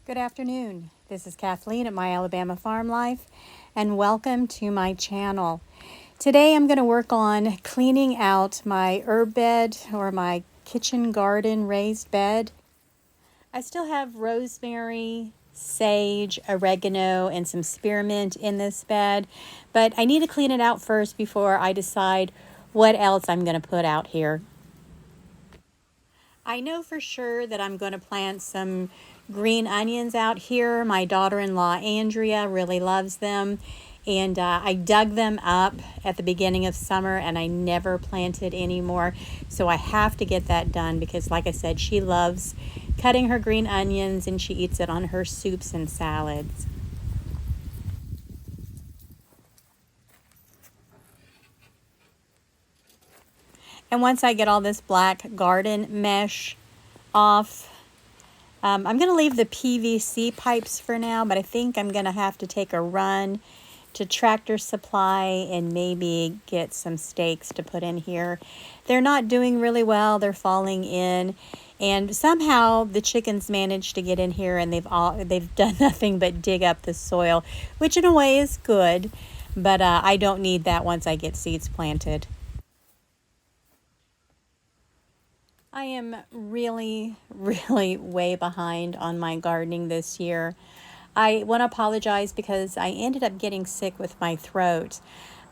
Good afternoon. This is Kathleen at My Alabama Farm Life, and welcome to my channel. Today I'm going to work on cleaning out my herb bed or my kitchen garden raised bed. I still have rosemary, sage, oregano, and some spearmint in this bed, but I need to clean it out first before I decide what else I'm going to put out here. I know for sure that I'm going to plant some green onions out here. My daughter-in-law Andrea really loves them, and I dug them up at the beginning of summer and I never planted anymore, so I have to get that done because, like I said, she loves cutting her green onions and she eats it on her soups and salads. And once I get all this black garden mesh off, I'm going to leave the PVC pipes for now, but I think I'm going to have to take a run to Tractor Supply and maybe get some stakes to put in here. They're not doing really well. They're falling in, and somehow the chickens managed to get in here and they've done nothing but dig up the soil, which in a way is good, but I don't need that once I get seeds planted. I am really way behind on my gardening this year. I want to apologize because I ended up getting sick with my throat.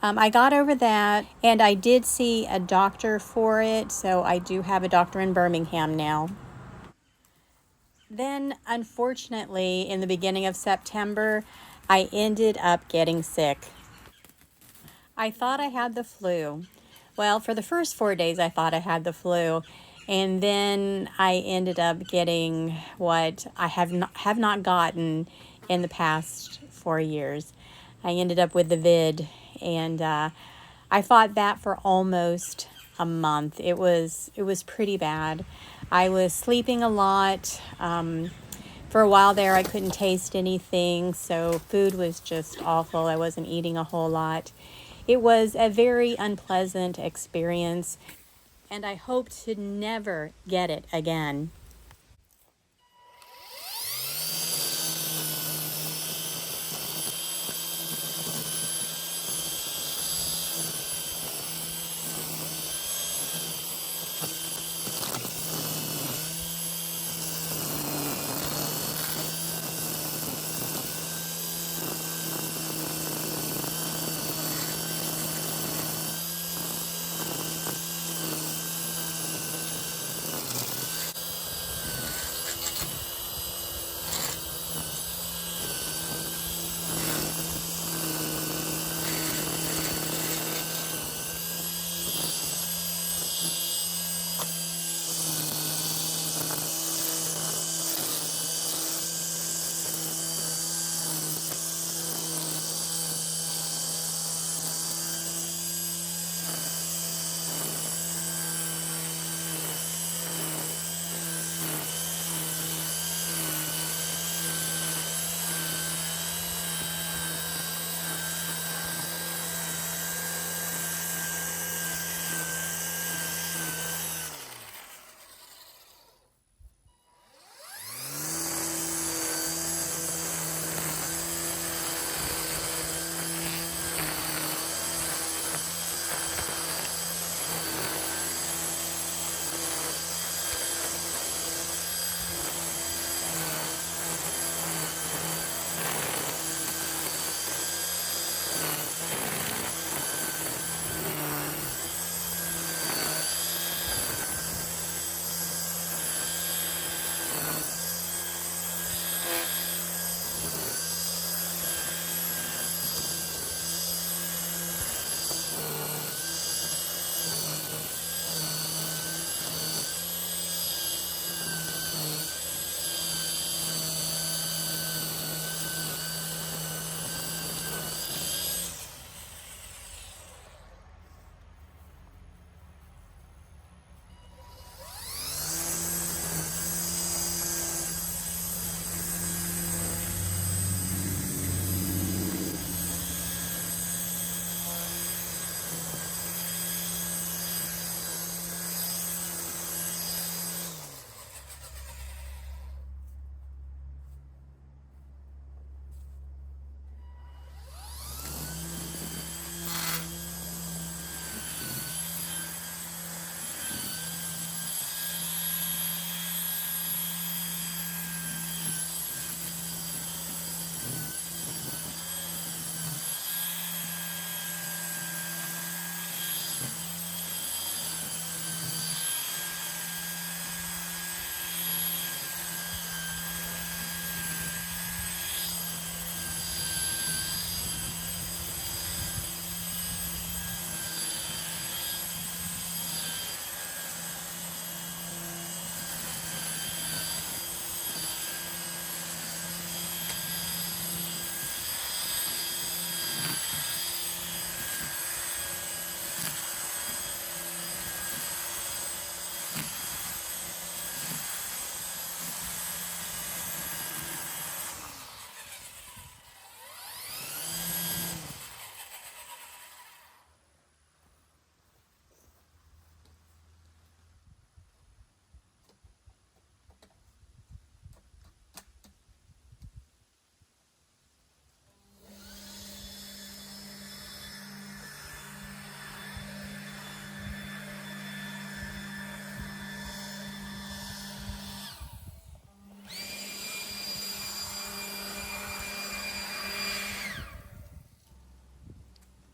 I got over that and I did see a doctor for it, so I do have a doctor in Birmingham now. Then, unfortunately, in the beginning of September, I ended up getting sick. I thought I had the flu. Well, for the first 4 days, I thought I had the flu. And then I ended up getting what I have not gotten in the past 4 years. I ended up with the vid, and I fought that for almost a month. It was pretty bad. I was sleeping a lot. For a while there, I couldn't taste anything, so food was just awful. I wasn't eating a whole lot. It was a very unpleasant experience, and I hope to never get it again.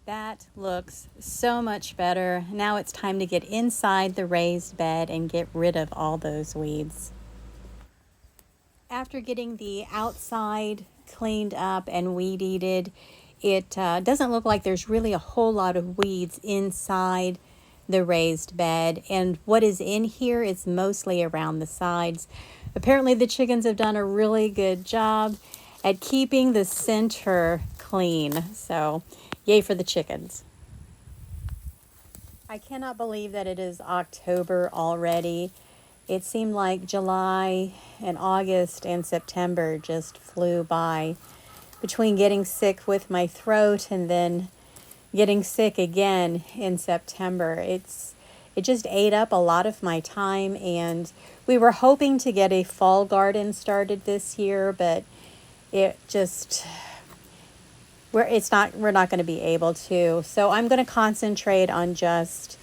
That looks so much better. Now it's time to get inside the raised bed and get rid of all those weeds. After getting the outside cleaned up and weed-eated, it doesn't look like there's really a whole lot of weeds inside the raised bed, and what is in here is mostly around the sides. Apparently the chickens have done a really good job at keeping the center clean, so yay for the chickens. I cannot believe that it is October already. It seemed like July and August and September just flew by. Between getting sick with my throat and then getting sick again in September, it just ate up a lot of my time, and we were hoping to get a fall garden started this year, but it just we're not going to be able to. So I'm going to concentrate on just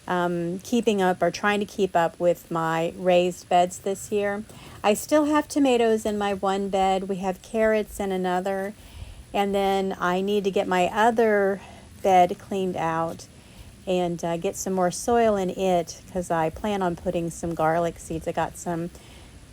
keeping up or trying to keep up with my raised beds this year. I still have tomatoes in my one bed. We have carrots in another. And then I need to get my other bed cleaned out and get some more soil in it, because I plan on putting some garlic seeds. I got some,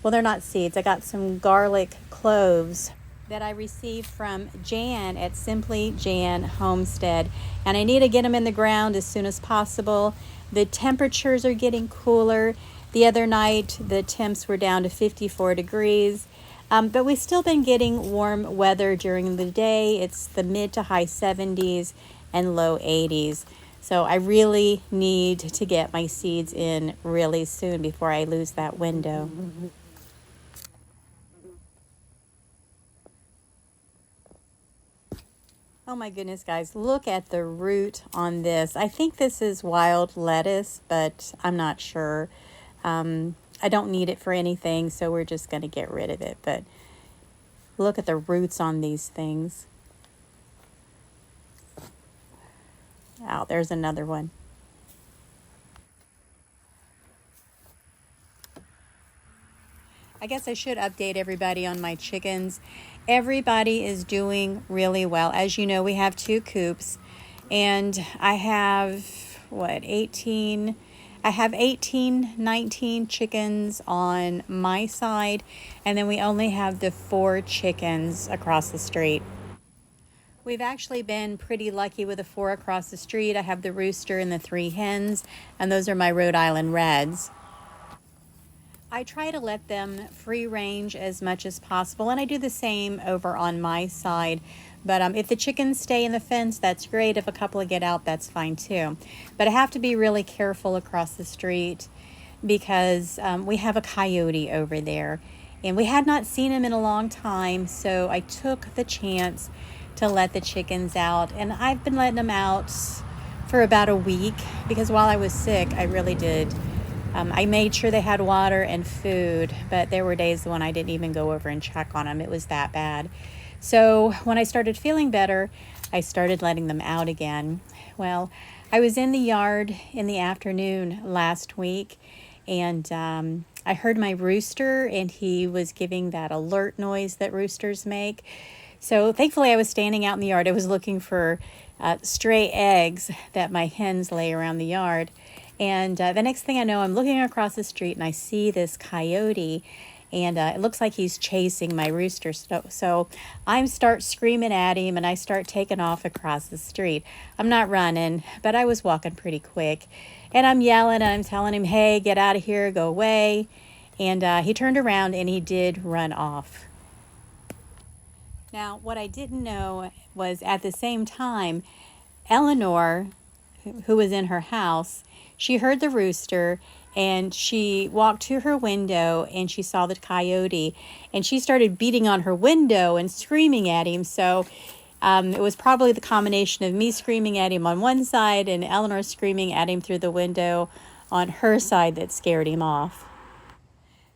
well, they're not seeds. I got some garlic cloves that I received from Jan at Simply Jan Homestead. And I need to get them in the ground as soon as possible. The temperatures are getting cooler. The other night, the temps were down to 54 degrees. But we've still been getting warm weather during the day. It's the mid to high 70s and low 80s. So I really need to get my seeds in really soon before I lose that window. Oh my goodness, guys, look at the root on this. I think this is wild lettuce, but I'm not sure. I don't need it for anything, so we're just going to get rid of it. But look at the roots on these things. Oh, there's another one. I guess I should update everybody on my chickens. Everybody is doing really well. As you know, we have 2 coops, and I have, 18? I have 18, 19 chickens on my side, and then we only have the 4 chickens across the street. We've actually been pretty lucky with the 4 across the street. I have the rooster and the 3 hens, and those are my Rhode Island Reds. I try to let them free range as much as possible, and I do the same over on my side. But if the chickens stay in the fence, that's great. If a couple get out, that's fine too. But I have to be really careful across the street because we have a coyote over there, and we had not seen him in a long time, so I took the chance to let the chickens out. And I've been letting them out for about a week because while I was sick, I really did. I made sure they had water and food, but there were days when I didn't even go over and check on them. It was that bad. So when I started feeling better, I started letting them out again. Well, I was in the yard in the afternoon last week, and I heard my rooster, and he was giving that alert noise that roosters make. So thankfully I was standing out in the yard. I was looking for stray eggs that my hens lay around the yard. And the next thing I know, I'm looking across the street and I see this coyote, and it looks like he's chasing my rooster. So I start screaming at him and I start taking off across the street. I'm not running, but I was walking pretty quick. And I'm yelling and I'm telling him, hey, get out of here, go away. And he turned around and he did run off. Now, what I didn't know was at the same time, Eleanor, who was in her house, she heard the rooster and she walked to her window and she saw the coyote and she started beating on her window and screaming at him. So it was probably the combination of me screaming at him on one side and Eleanor screaming at him through the window on her side that scared him off.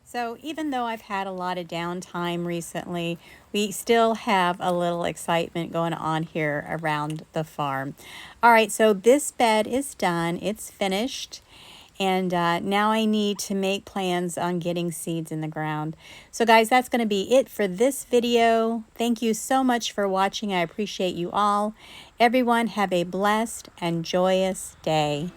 So even though I've had a lot of downtime recently, we still have a little excitement going on here around the farm. All right, so this bed is done. It's finished. And now I need to make plans on getting seeds in the ground. So guys, that's going to be it for this video. Thank you so much for watching. I appreciate you all. Everyone have a blessed and joyous day.